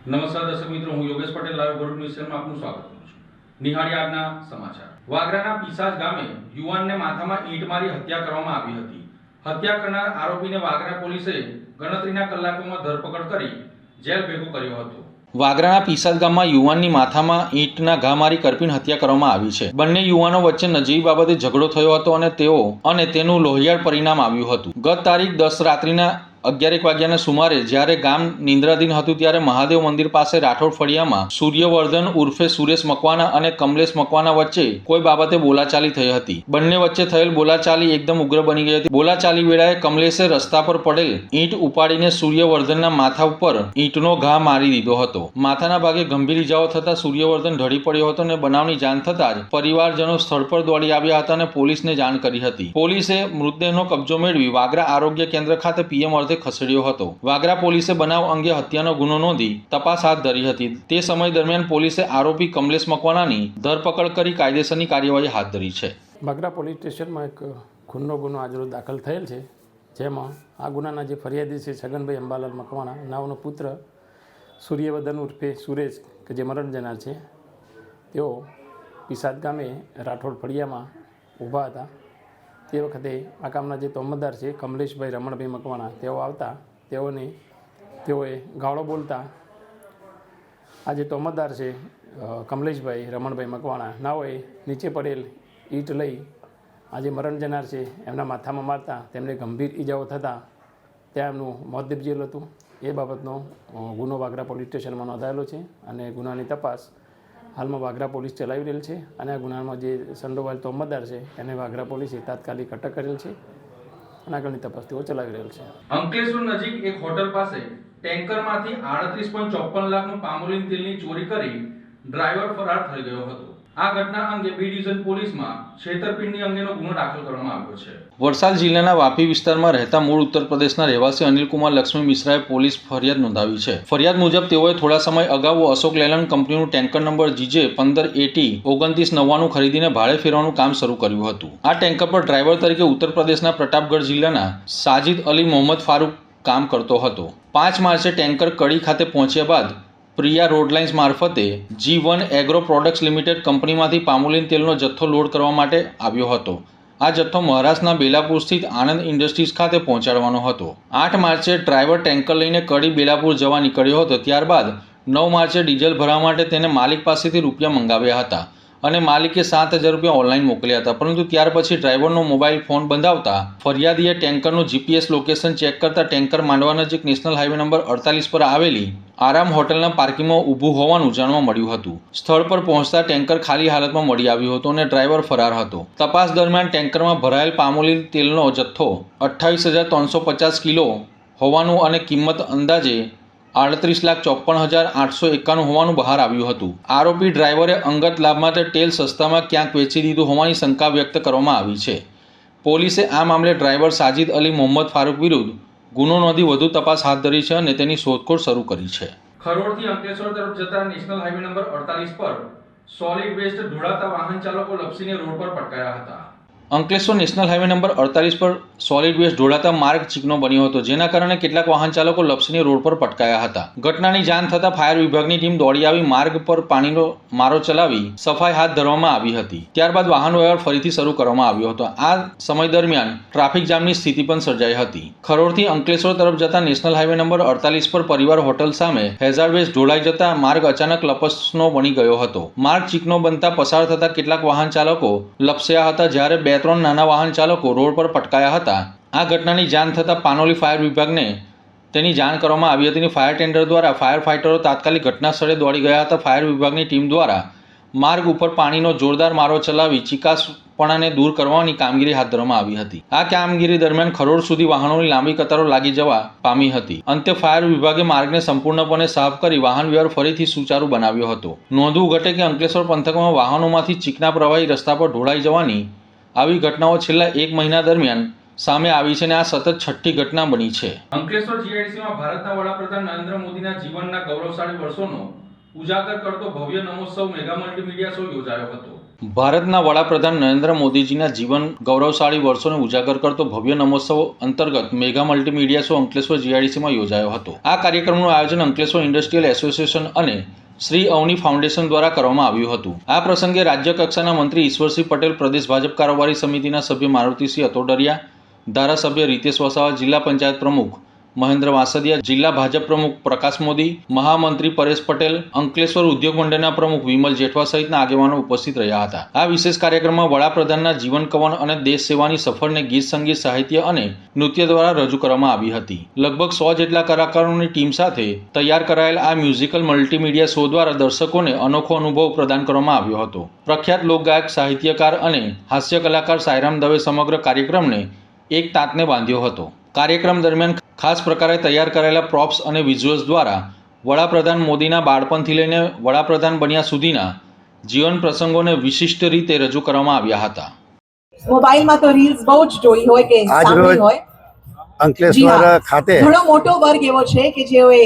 નમસ્કાર દર્શક મિત્રો, હું યોગેશ પટેલ લાઈવ ભરૂચ ન્યૂઝ ચેનલમાં આપનું સ્વાગત કરું છું. નિહાળી આજના સમાચાર. વાગરાના પીસાજ ગામે યુવાનને માથામાં ઈંટ મારી હત્યા કરવામાં આવી હતી. હત્યા કરનાર આરોપીને વાગરા પોલીસે ગણતરીના કલાકોમાં ધરપકડ કરી જેલ ભેગો કર્યો હતો. વાગરાના પીસાજ ગામમાં યુવાનની માથામાં ઈંટના ઘા મારી કરપીને હત્યા કરવામાં આવી છે. બંને યુવાનો વચ્ચે નજીવી બાબતે ઝઘડો થયો હતો અને તેનું લોહિયાળ પરિણામ આવ્યું હતું. ગત તારીખ 10 રાત્રિના 11 વાગ્યાના સુમારે જ્યારે ગામ નિંદ્રાધીન હતું ત્યારે મહાદેવ મંદિર પાસે રાઠોડ ફળિયામાં સૂર્યવર્ધન ઉર્ફે સુરેશ મકવાના અને કમલેશ મકવાના વચ્ચે કોઈ બાબતે બોલાચાલી થઈ હતી. બંને વચ્ચે થયેલ બોલાચાલી એકદમ ઉગ્ર બની ગઈ હતી. બોલાચાલી વેળાએ કમલેશે રસ્તા પર પડેલ ઈંટ ઉપાડીને સૂર્યવર્ધનના માથા ઉપર ઈંટનો ઘા મારી દીધો હતો. માથાના ભાગે ગંભીર ઇજાઓ થતા સૂર્યવર્ધન ઢળી પડ્યો હતો અને બનાવની જાણ થતાં જ પરિવારજનો સ્થળ પર દોડી આવ્યા હતા અને પોલીસને જાણ કરી હતી. પોલીસે મૃતદેહનો કબજો મેળવી વાગરા આરોગ્ય કેન્દ્ર ખાતે પીએમ અર્થે ખસેડ્યો હતો. વાગરા પોલીસે બનાવ અંગે હત્યાનો ગુનો નોંધી તપાસ હાથ ધરી હતી. તે સમય દરમિયાન પોલીસે આરોપી કમલેશ મકવાનાની ધરપકડ કરી કાયદેસરની કાર્યવાહી હાથ ધરી છે. વાગરા પોલીસ સ્ટેશનમાં એક ખૂનનો ગુનો આજરોજ દાખલ થયેલ છે, જેમાં આ ગુનાના જે ફરિયાદી છે છગનભાઈ અંબાલાલ મકવાણા નામનો પુત્ર સૂર્યવર્ધન ઉર્ફે સુરેશ કે જે મરણ જનાર છે, તેઓ પીસાદ ગામે રાઠોડ ફળિયામાં ઊભા હતા. તે વખતે આ ગામના જે તોમતદાર છે કમલેશભાઈ રમણભાઈ મકવાણા તેઓ આવતા તેઓએ ગાળો બોલતા આ જે તોમતદાર છે કમલેશભાઈ રમણભાઈ મકવાણા નાઓએ નીચે પડેલ ઈંટ લઈ આ જે મરણ જનાર છે એમના માથામાં મારતા તેમને ગંભીર ઈજાઓ થતાં ત્યાં એમનું મોત નિપજેલું હતું. એ બાબતનો ગુનો વાગરા પોલીસ સ્ટેશનમાં નોંધાયેલો છે અને ગુનાની તપાસ હાલમાં વાગરા પોલીસ ચલાવી રહેલ છે અને આ ગુનામાં જે સંડોવાયેલ તોમતદાર છે એને વાગરા પોલીસે તાત્કાલિક અટક કરેલ છે અને આગળની તપાસ તેઓ ચલાવી રહેલ છે. અંકલેશ્વર નજીક એક હોટલ પાસે ટેન્કરમાંથી 38.54 લાખનું પામોલીન તેલની ચોરી કરી ડ્રાઈવર ફરાર થઈ ગયો હતો. આ ઘટના અંગે બી ડિવિઝન પોલીસમાં છેતરપિંડી અંગેનો ગુનો દાખલ કરવામાં આવ્યો છે. વલસાડ જિલ્લાના વાપી વિસ્તારમાં રહેતા મૂળ ઉત્તર પ્રદેશના રહેવાસી અનિલકુમાર લક્ષ્મી મિશ્રાએ પોલીસ ફરિયાદ નોંધાવી છે. ફરિયાદ મુજબ તેઓએ થોડા સમય અગાઉ અશોક લેલન્ડ કંપનીનું ટેન્કર નંબર GJ 1580 2999 ખરીદીને ભાડે ફેરવાનું કામ શરૂ કર્યું હતું. આ ટેન્કર પર ડ્રાઈવર તરીકે ઉત્તર પ્રદેશના પ્રતાપગઢ જિલ્લાના સાજિદ અલી મોહમ્મદ ફારૂક કામ કરતો હતો. 5 માર્ચે ટેન્કર કડી ખાતે પહોંચ્યા બાદ પ્રિયા રોડ લાઇન્સ મારફતે G1 એગ્રો પ્રોડક્ટ્સ લિમિટેડ કંપનીમાંથી પામોલીન તેલનો જથ્થો લોડ કરવા માટે આવ્યો હતો. આ જથ્થો મહારાષ્ટ્રના બેલાપુર સ્થિત આનંદ ઇન્ડસ્ટ્રીઝ ખાતે પહોંચાડવાનો હતો. 8 માર્ચે ડ્રાઈવર ટેન્કર લઈને કડી બેલાપુર જવા નીકળ્યો હતો. ત્યારબાદ 9 માર્ચે ડીઝલ ભરવા માટે તેને માલિક પાસેથી રૂપિયા મંગાવ્યા હતા અને માલિકે 7,000 રૂપિયા ઓનલાઈન મોકલ્યા હતા. પરંતુ ત્યાર પછી ડ્રાઈવરનો મોબાઈલ ફોન બંધ આવતા ફરિયાદીએ ટેન્કરનું GPS લોકેશન ચેક કરતા ટેન્કર માંડવા નજીક નેશનલ હાઈવે નંબર 48 પર આવેલી આરામ હોટલના પાર્કિંગમાં ઊભું હોવાનું જાણવા મળ્યું હતું. સ્થળ પર પહોંચતા ટેન્કર ખાલી હાલતમાં મળી આવ્યું હતું અને ડ્રાઈવર ફરાર હતો. તપાસ દરમિયાન ટેન્કરમાં ભરાયેલ પામોલીન તેલનો જથ્થો 28,350 કિલો હોવાનું અને કિંમત અંદાજે 38,54,891 હોવાનું બહાર આવ્યું હતું. આરોપી ડ્રાઈવરે અંગત લાભ માટે તેલ સસ્તામાં ક્યાંક વેચી દીધું હોવાની શંકા વ્યક્ત કરવામાં આવી છે. પોલીસે આ મામલે ડ્રાઈવર સાજિદ અલી મોહમ્મદ ફારૂક વિરુદ્ધ ગુનો નોંધી વધુ તપાસ હાથ ધરી છે અને તેની શોધખોળ શરૂ કરી છે. ખરોડથી અંકલેશ્વર તરફ જતા નેશનલ હાઈવે નંબર 48 પર સોલિડ વેસ્ટ ઢોળાતા વાહન ચાલકો લપસીને રોડ પર પટકાયા હતા. અંકલેશ્વર નેશનલ હાઈવે નંબર 48 પર સોલિડ વેસ્ટ ઢોળાતા માર્ગ ચીકણો બન્યો હતો, જેના કારણે કેટલાક વાહન ચાલકો લપસીને રોડ પર પટકાયા હતા. ઘટનાની જાણ થતાં ફાયર વિભાગની ટીમ દોડી આવી માર્ગ પર પાણીનો મારો ચલાવી સફાઈ હાથ ધરવામાં આવી હતી. ત્યારબાદ વાહન વ્યવહાર ફરીથી શરૂ કરવામાં આવ્યો હતો. આ સમય દરમિયાન ટ્રાફિક જામની સ્થિતિ પણ સર્જાઈ હતી. ખરોડથી અંકલેશ્વર તરફ જતા નેશનલ હાઈવે નંબર 48 પર પરિવાર હોટલ સામે હેઝાર્ડ વેસ્ટ ઢોળાઈ જતા માર્ગ અચાનક લપસણો બની ગયો હતો. માર્ગ ચીકણો બનતા પસાર થતા કેટલાક વાહન ચાલકો લપસ્યા હતા, જ્યારે 2-3 નાના વાહન ચાલકો રોડ પર પટકાયા હતા. આ ઘટનાની જાણ થતાં પાનોલી ફાયર વિભાગને તેની જાણ કરવામાં આવી હતી. ફાયર ટેન્ડર દ્વારા ફાયર ફાઇટરો તાત્કાલિક ઘટના સ્થળે દોડી ગયા હતા. ફાયર વિભાગની ટીમ દ્વારા માર્ગ ઉપર પાણીનો જોરદાર મારો ચલાવી ચીકાશપણાને દૂર કરવાની કામગીરી હાથ ધરવામાં આવી હતી. આ કામગીરી દરમિયાન ખરોડ સુધી વાહનોની લાંબી કતારો લાગી જવા પામી હતી. અંતે ફાયર વિભાગે માર્ગને સંપૂર્ણપણે સાફ કરી વાહન વ્યવહાર ફરીથી સુચારુ બનાવ્યો હતો. નોંધવું ઘટે કે અંકલેશ્વર પંથકમાં વાહનોમાંથી ચીકણા પ્રવાહી રસ્તા પર ઢોળાઈ જવાની આવી ઘટનાઓ છેલ્લા 1 મહિના દરમિયાન સામે આવી છે અને આ સતત 6ઠ્ઠી ઘટના બની છે. અંકલેશ્વર GIDCમાં ભારતના વડાપ્રધાન નરેન્દ્ર મોદીના જીવનના ગૌરવશાળી વર્ષોનો ઉજાગર કરતો ભવ્ય નમોત્સવ મેગા મલ્ટીમીડિયા શો યોજાયો હતો. ભારતના વડાપ્રધાન નરેન્દ્ર મોદીજીના જીવન ગૌરવશાળી વર્ષોને ઉજાગર કરતો ભવ્ય નમોત્સવ અંતર્ગત મેગા મલ્ટીમીડિયા શો અંકલેશ્વર જીઆઈડીસીમાં યોજાયો હતો. આ કાર્યક્રમનું આયોજન અંકલેશ્વર ઇન્ડસ્ટ્રીયલ એસોસિએશન અને શ્રી અવની ફાઉન્ડેશન દ્વારા કરવામાં આવ્યું હતું. આ પ્રસંગે રાજ્ય કક્ષાના મંત્રી ઈશ્વરસિંહ પટેલ, પ્રદેશ ભાજપ કારોબારી સમિતિના સભ્ય મારુતિસિંહ અતોડરિયા, ધારાસભ્ય રીતેશ વસાવા, જિલ્લા પંચાયત પ્રમુખ મહેન્દ્ર વાસદિયા, જિલ્લા ભાજપ પ્રમુખ પ્રકાશ મોદી, મહામંત્રી પરેશ પટેલ, અંકલેશ્વર ઉદ્યોગ મંડળના પ્રમુખ વિમલ જેઠવા સહિતના આગેવાનો ઉપસ્થિત રહ્યા હતા. આ વિશેષ કાર્યક્રમમાં વડાપ્રધાનના જીવન કવન અને દેશ સેવાની સફરને ગીત, સંગીત, સાહિત્ય અને નૃત્ય દ્વારા રજૂ કરવામાં આવી હતી. લગભગ 100 જેટલા કલાકારોની ટીમ સાથે તૈયાર કરાયેલ આ મ્યુઝિકલ મલ્ટીમીડિયા શો દ્વારા દર્શકોને અનોખો અનુભવ પ્રદાન કરવામાં આવ્યો હતો. પ્રખ્યાત લોકગાયક, સાહિત્યકાર અને હાસ્ય કલાકાર સાયરામ દવે સમગ્ર કાર્યક્રમને એક તાતને બાંધ્યો હતો. કાર્યક્રમ દરમિયાન ખાસ પ્રકારે તૈયાર કરાયેલા પ્રોપ્સ અને વિઝ્યુઅલ્સ દ્વારા વડાપ્રધાન મોદીના બાળપણથી લઈને વડાપ્રધાન બન્યા સુધીના જીવન પ્રસંગોને વિશિષ્ટ રીતે રજૂ કરવામાં આવ્યા હતા. મોબાઈલમાં તો રીલ્સ બહુ જ જોઈ હોય કે સાંભળી હોય. અંકલેશ્વર ખાતે ઘણો મોટો વર્ગ એવો છે કે જેઓએ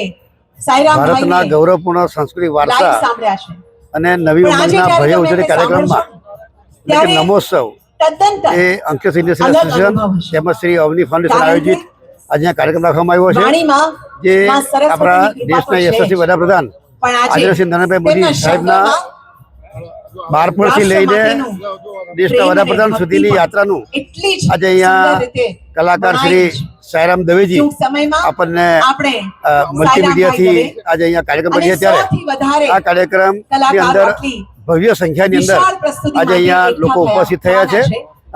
સાયરામ ભારતના ગૌરવપૂર્ણ સાંસ્કૃતિક વારસા સાંભળ્યા છે અને નવી ઉંમરના ભવ્ય ઉજવણી કાર્યક્રમમાં એટલે કે નમોત્સવ તદ્દન એ અંકલેશ્વર ઇન્ડસ્ટ્રીયલ એસોસિએશન તેમજ શ્રી અવની ફાઉન્ડેશન આયોજિત આજે આ કાર્યક્રમ રાખવામાં આવ્યો છે. જે આપણા દેશના યશસ્વી વડાપ્રધાન આદરણીય શ્રી નરેન્દ્રભાઈ મોદી સાહેબના બાળપણથી લઈને દેશના વડાપ્રધાન સુધીની યાત્રાનું આજે અહીંયા કલાકાર શ્રી સાયરામ દવેજી આપણને મલ્ટીમીડિયાથી આજે અહીંયા કાર્યક્રમ કરીએ ત્યારે આ કાર્યક્રમની અંદર ભવ્ય સંખ્યાની અંદર આજે અહીંયા લોકો ઉપસ્થિત થયા છે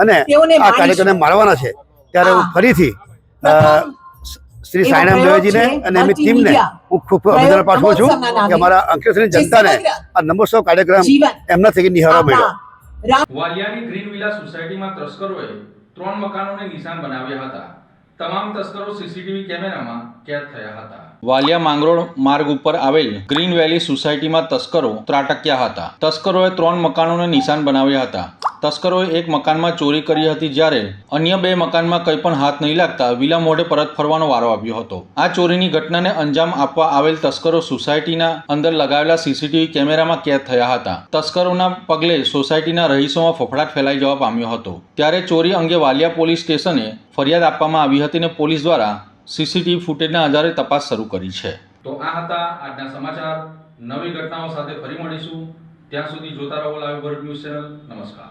અને આ કાર્યક્રમને માણવાના છે. ત્યારે હું ફરીથી શ્રી સાયરામ દવેજીને અને એમની ટીમને હું ખૂબ અભિનંદન પાઠવું છું કે અમારા અંકલેશ્વરની જનતાને આ નમોત્સવ કાર્યક્રમ એમના થકી નિહાળવા મળ્યો. વાલિયાની ગ્રીન વિલા સોસાયટીમાં તસ્કરોએ 3 મકાનોને નિશાન બનાવ્યા હતા. તમામ તસ્કરો સીસીટીવી કેમેરામાં કેદ થયા હતા. વાલિયા માંગરોળ માર્ગ ઉપર આવેલ ગ્રીન વેલી સોસાયટીમાં તસ્કરો ત્રાટક્યા હતા. તસ્કરોએ 3 મકાનોને નિશાન બનાવ્યા હતા. તસ્કરોએ એક મકાનમાં ચોરી કરી હતી, જ્યારે અન્ય 2 મકાનમાં કંઈ પણ હાથ નહીં લાગતા વિલા મોઢે પરત ફરવાનો વારો આવ્યો હતો. આ ચોરીની ઘટનાને અંજામ આપવા આવેલ તસ્કરો સોસાયટીના અંદર લગાવેલા સીસીટીવી કેમેરામાં કેદ થયા હતા. તસ્કરોના પગલે સોસાયટીના રહીશોમાં ફફડાટ ફેલાઈ જવા પામ્યો હતો. ત્યારે ચોરી અંગે વાલિયા પોલીસ સ્ટેશને ફરિયાદ આપવામાં આવી હતી અને પોલીસ દ્વારા સીસીટીવી ફૂટેજના આધારે તપાસ શરૂ કરી છે. તો આ હતા આજના સમાચાર. નવી ઘટનાઓ સાથે ફરી મળીશું. ત્યાં સુધી જોતા રહો લાઈવ વર્લ્ડ ન્યૂઝ ચેનલ. નમસ્કાર.